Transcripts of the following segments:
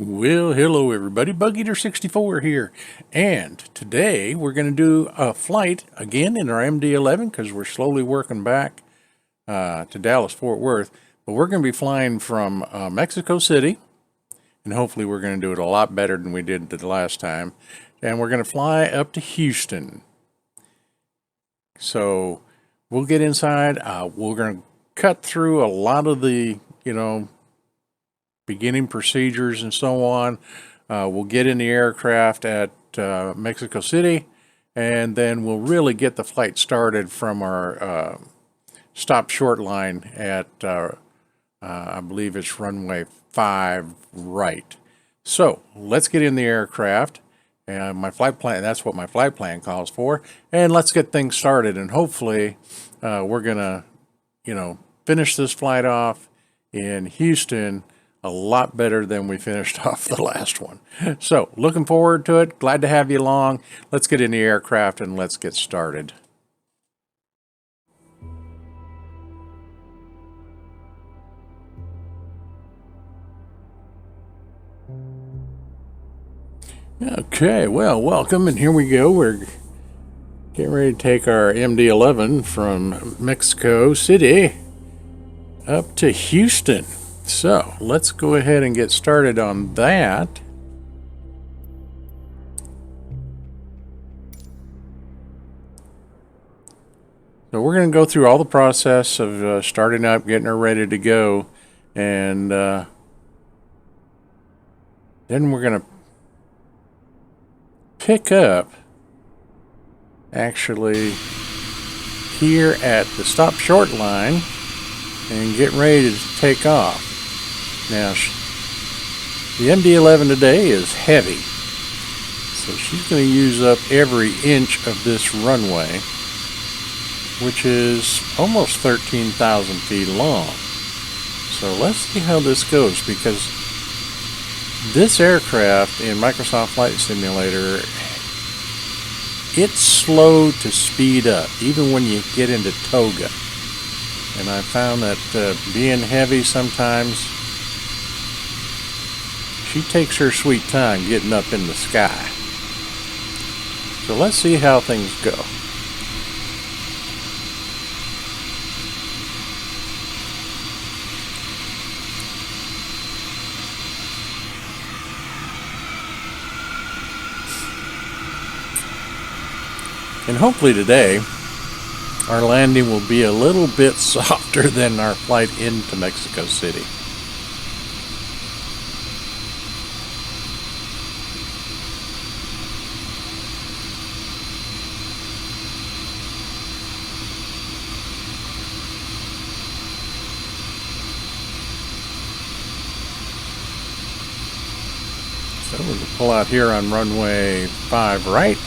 Well, hello everybody, BugEater64 here, and today we're going to do a flight again in our MD-11 because we're slowly working back to Dallas-Fort Worth, but we're going to be flying from Mexico City, and hopefully we're going to do it a lot better than we did the last time, and we're going to fly up to Houston. So we'll get inside, we're going to cut through a lot of the, beginning procedures and so on. We'll get in the aircraft at Mexico City, and then we'll really get the flight started from our stop short line at I believe it's runway 5 right. So let's get in the aircraft, and my flight plan, that's what my flight plan calls for, and let's get things started. And hopefully we're gonna finish this flight off in Houston a lot better than we finished off the last one. So looking forward to it. Glad to have you along. Let's get in the aircraft and let's get started. Okay, well, welcome, and here we go. We're getting ready to take our MD-11 from Mexico City up to Houston. So let's go ahead and get started on that. So we're going to go through all the process of starting up, getting her ready to go, and then we're going to pick up actually here at the stop short line and get ready to take off. Now, the MD-11 today is heavy, so she's going to use up every inch of this runway, which is almost 13,000 feet long. So let's see how this goes, because this aircraft in Microsoft Flight Simulator, it's slow to speed up, even when you get into toga. And I found that being heavy sometimes, she takes her sweet time getting up in the sky. So let's see how things go. And hopefully today, our landing will be a little bit softer than our flight into Mexico City. So we'll pull out here on runway 5 right.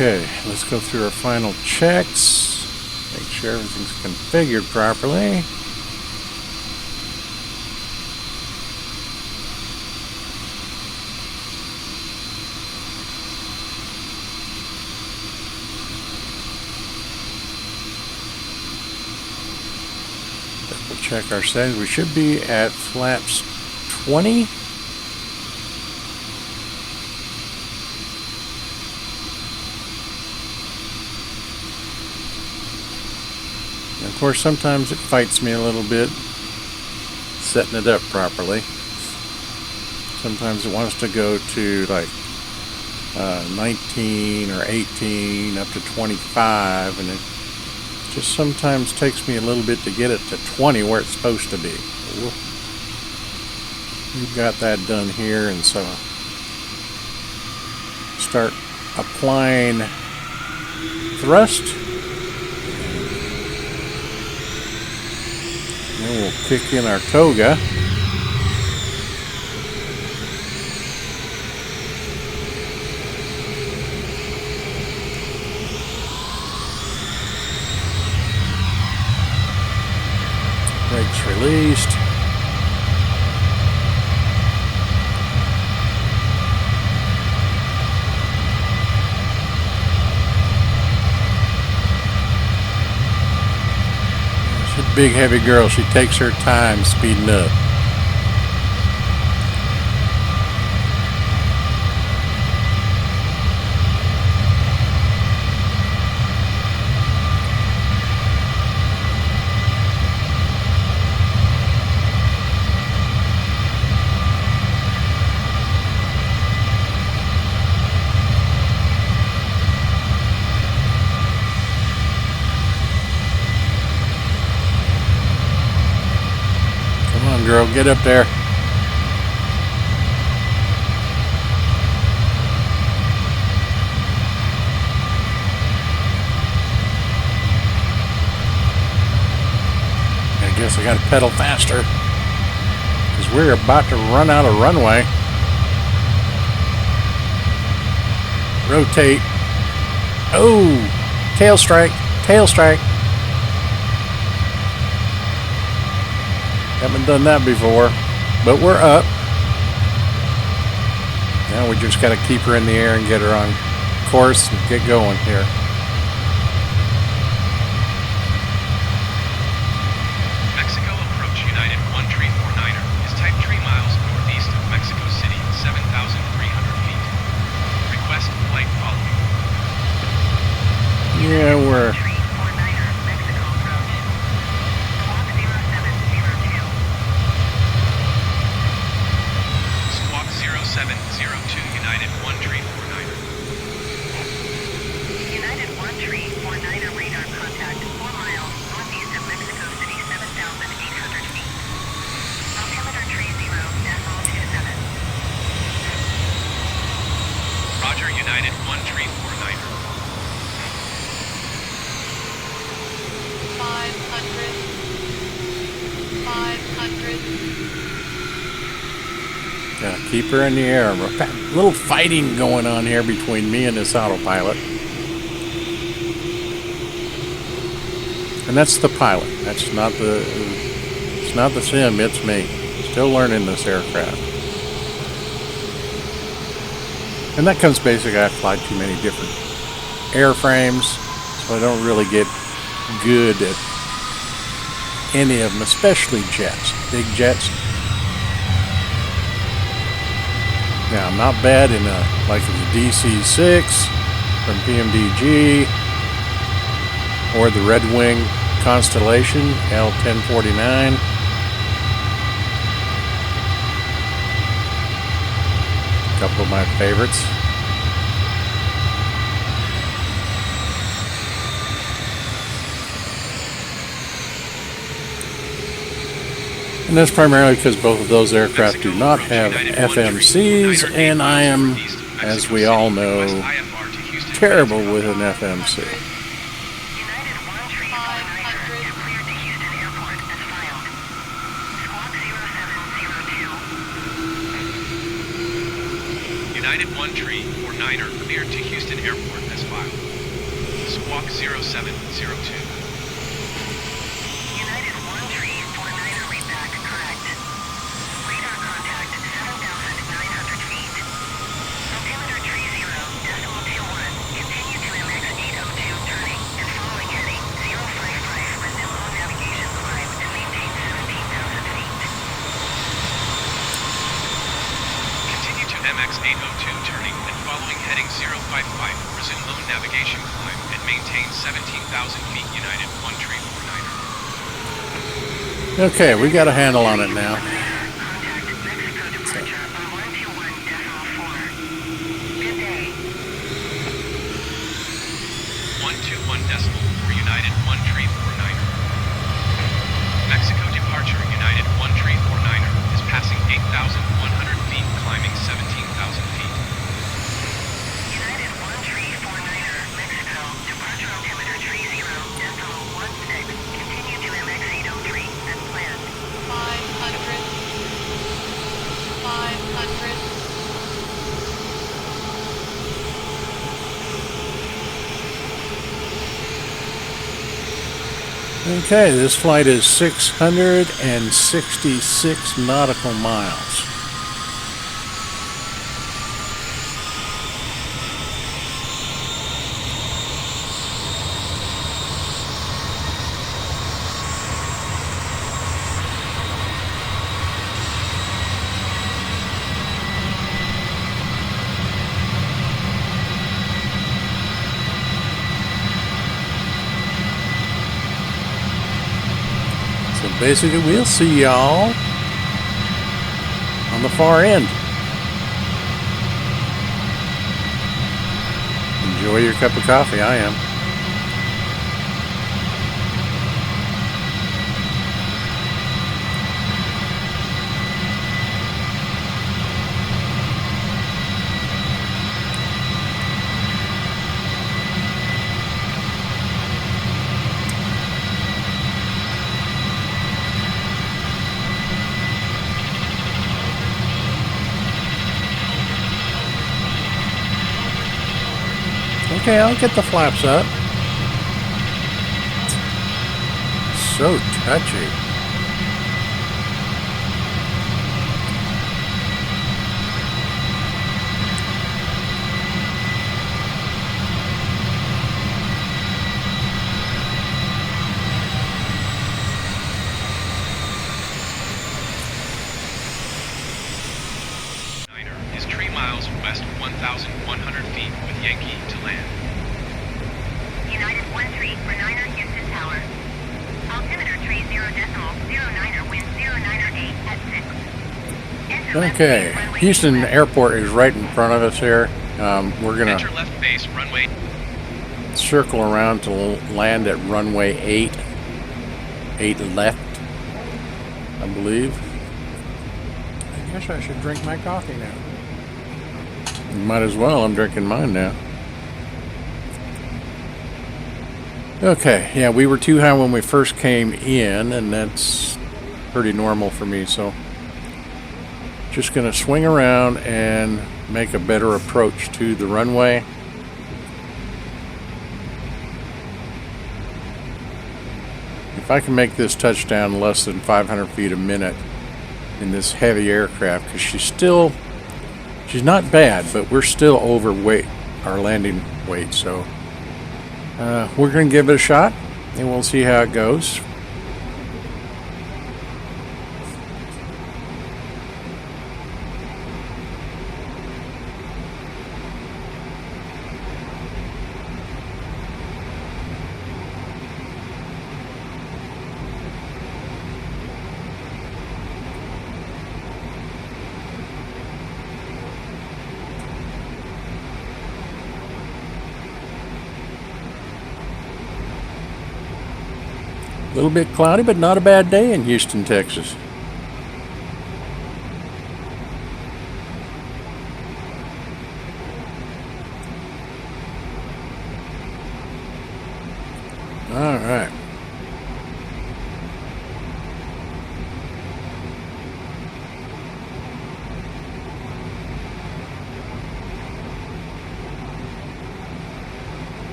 Okay, let's go through our final checks, make sure everything's configured properly. Double check our settings. We should be at flaps 20. Of course, sometimes it fights me a little bit setting it up properly. Sometimes it wants to go to like 19 or 18 up to 25, and it just sometimes takes me a little bit to get it to 20 where it's supposed to be. We've got that done here, and so start applying thrust. then we'll kick in our toga. Brakes released. She's a big heavy girl. She takes her time speeding up. Come on, girl, get up there. I guess I gotta pedal faster because we're about to run out of runway. Rotate. Oh, tail strike, tail strike. Haven't done that before, but we're up. Now we just got to keep her in the air and get her on course and get going here. Mexico approach United 1349er is type 3 miles northeast of Mexico City, 7,300 feet. Request flight following. Yeah, we're... Squawk 0702 United 1349er. United 1349er radar contact 4 miles northeast of Mexico City, 7,800 feet. Altimeter 30.27. Roger, United 1349er. 500. Gotta keep her in the air. A little fighting going on here between me and this autopilot. And that's the pilot. That's not the... It's not the sim, it's me. Still learning this aircraft. And that comes basically, I fly too many different airframes, so I don't really get good at any of them, especially jets, big jets. Now, I'm not bad in like the DC-6 from PMDG or the Red Wing Constellation L1049. A couple of my favorites. And that's primarily because both of those aircraft do not have FMCs, and I am, as we all know, terrible with an FMC. United 1349er is cleared to Houston Airport as filed. Squawk 0702. United 1349er cleared to Houston Airport as filed. Squawk 0702. United 1349er readback correct. Radar contact 7,900 feet. Altimeter 30.21. Continue to MX 802 turning and following heading 055. Resume low navigation climb and maintain 17,000 feet. Continue to MX 802 turning and following heading 055. Resume low navigation climb and maintain 17,000 feet. United 1349er. Okay, we got a handle on it now. Contact Mexico departure on 121.4. Good day. 121 for United 1349er. Mexico departure United 1349er is passing 8,100 feet, climbing 17,000 feet. United 1349er, Mexico, departure altimeter 30.16. Continue to MX 803 as planned. Okay, this flight is 666 nautical miles. So basically, we'll see y'all on the far end. Enjoy your cup of coffee. I am. Okay, I'll get the flaps up. So touchy. Is 3 miles west 1,100 feet with Yankee to land. United 13 for Niner Houston Tower. Altimeter 30.09er, wind 098 at 6. Enter left Okay, base, runway Houston 25. Airport is right in front of us here. We're gonna Enter left base, runway. circle around to land at runway 8. 8 left, I believe. I guess I should drink my coffee now. Might as well, I'm drinking mine now. Okay, yeah, we were too high when we first came in, and that's pretty normal for me, so just gonna swing around and make a better approach to the runway. If I can make this touchdown less than 500 feet a minute in this heavy aircraft, because she's not bad, but we're still overweight our landing weight, so we're going to give it a shot and we'll see how it goes. A little bit cloudy, but not a bad day in Houston, Texas. All right.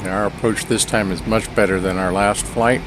Our approach this time is much better than our last flight.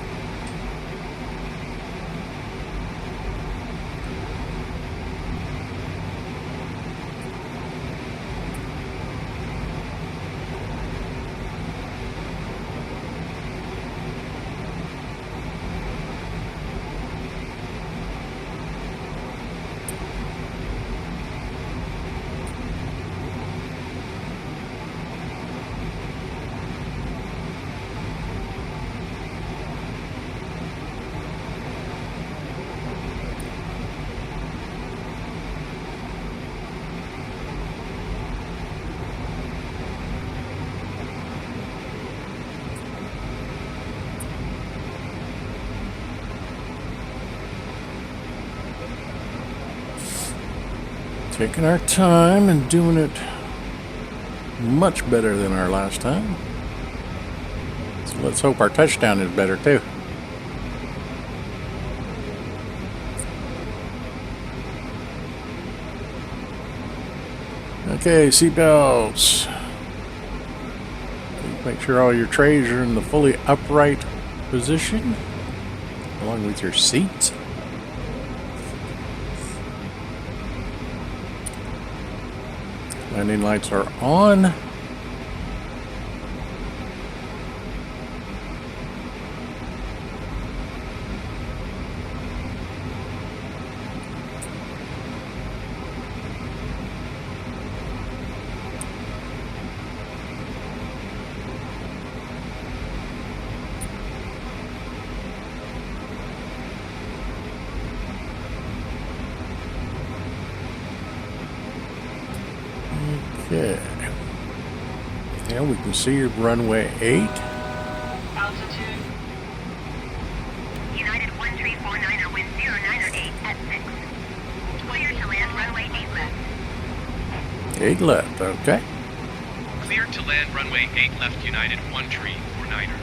Taking our time and doing it much better than our last time. So let's hope our touchdown is better too. Okay, seatbelts. Make sure all your trays are in the fully upright position. along with your seats. Landing lights are on. Okay. Yeah, we can see your runway 8. Altitude. United 1349er, wind 098 at 6. Clear to land runway 8 left. 8 left, okay. Clear to land runway 8 left United 1349er.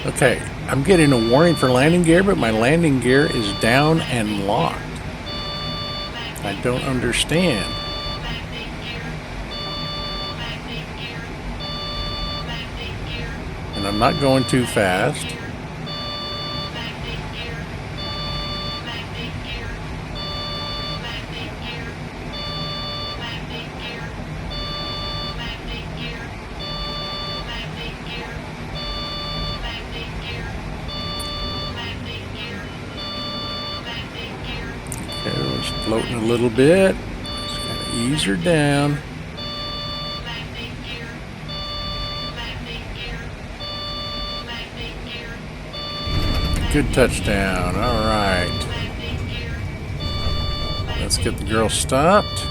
Okay, I'm getting a warning for landing gear, but my landing gear is down and locked. I don't understand. And I'm not going too fast. Okay, it was floating a little bit. Just gotta ease her down. Good touchdown. All right. Let's get the girl stopped.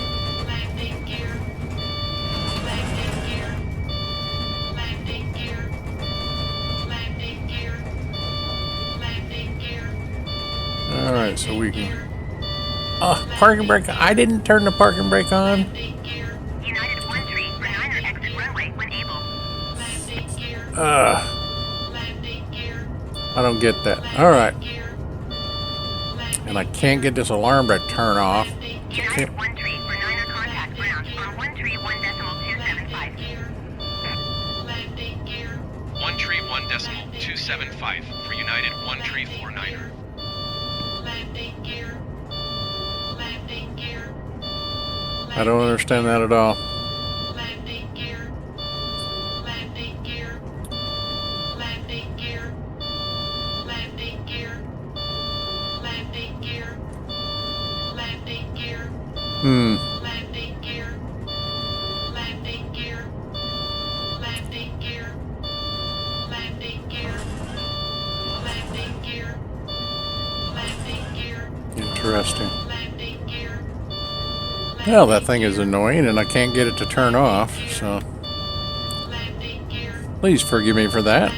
All right, so we can. Parking brake. I didn't turn the parking brake on. United 1349er, exit runway when able. I don't get that. All right. And I can't get this alarm to turn off. United 1349er, contact ground on 131.275. 131.275 for United 1349er. I don't understand that at all. Interesting. Well, that thing is annoying and I can't get it to turn off, so please forgive me for that.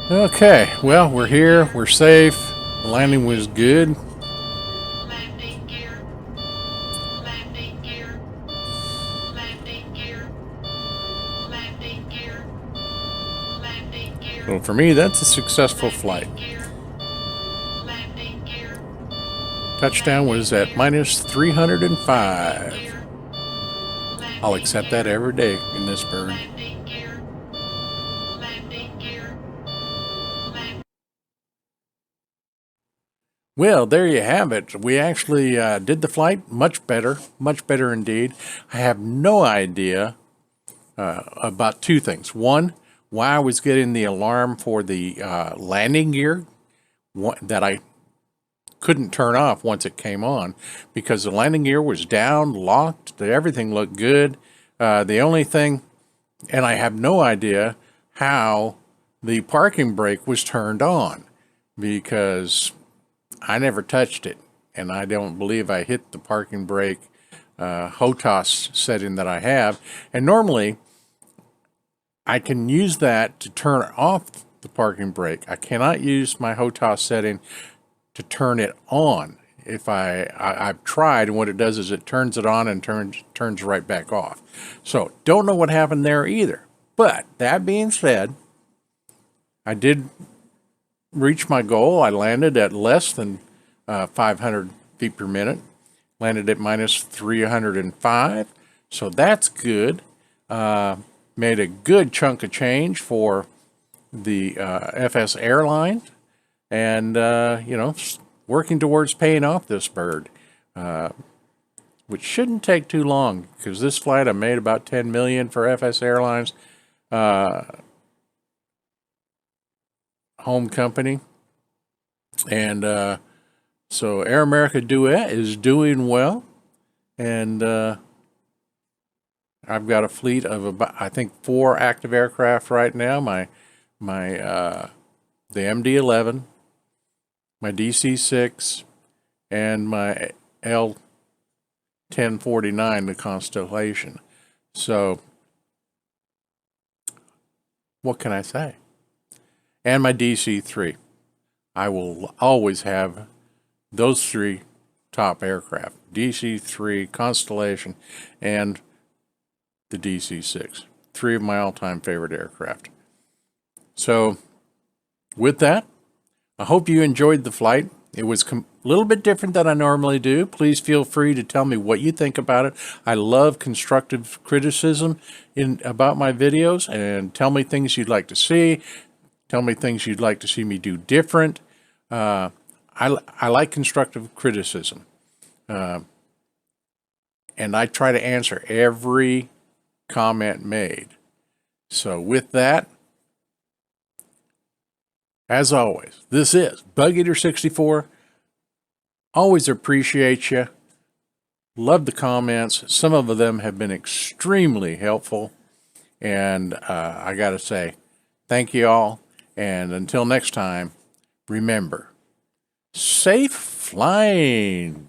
Okay, well, we're here, we're safe, the landing was good. So for me, that's a successful flight. Touchdown was at minus 305. I'll accept that every day in this bird. Well, there you have it. We actually did the flight much better indeed. I have no idea about two things. One, why I was getting the alarm for the landing gear that I couldn't turn off once it came on, because the landing gear was down, locked, everything looked good. The only thing, and I have no idea how the parking brake was turned on, because I never touched it, and I don't believe I hit the parking brake HOTAS setting that I have. And normally I can use that to turn off the parking brake. I cannot use my HOTAS setting to turn it on. If I've tried, and what it does is it turns it on and turns right back off. So don't know what happened there either. But that being said, I did reach my goal. I landed at less than 500 feet per minute. Landed at minus 305. So that's good. Made a good chunk of change for the FS airline. And, working towards paying off this bird, which shouldn't take too long, because this flight I made about $10 million for FS Airlines, home company. And so Air America Duet is doing well. And I've got a fleet of about, I think, 4 active aircraft right now. The MD-11, my DC-6, and my L-1049, the Constellation. So what can I say? And my DC-3. I will always have those 3 top aircraft: DC-3, Constellation, and the DC-6. 3 of my all-time favorite aircraft. So with that, I hope you enjoyed the flight. It was a little bit different than I normally do. Please feel free to tell me what you think about it. I love constructive criticism about my videos, and tell me things you'd like to see. Tell me things you'd like to see me do different. I like constructive criticism. And I try to answer every comment made. So with that, as always, this is Bug Eater 64. Always appreciate you. Love the comments. Some of them have been extremely helpful. And I got to say, thank you all. And until next time, remember, safe flying.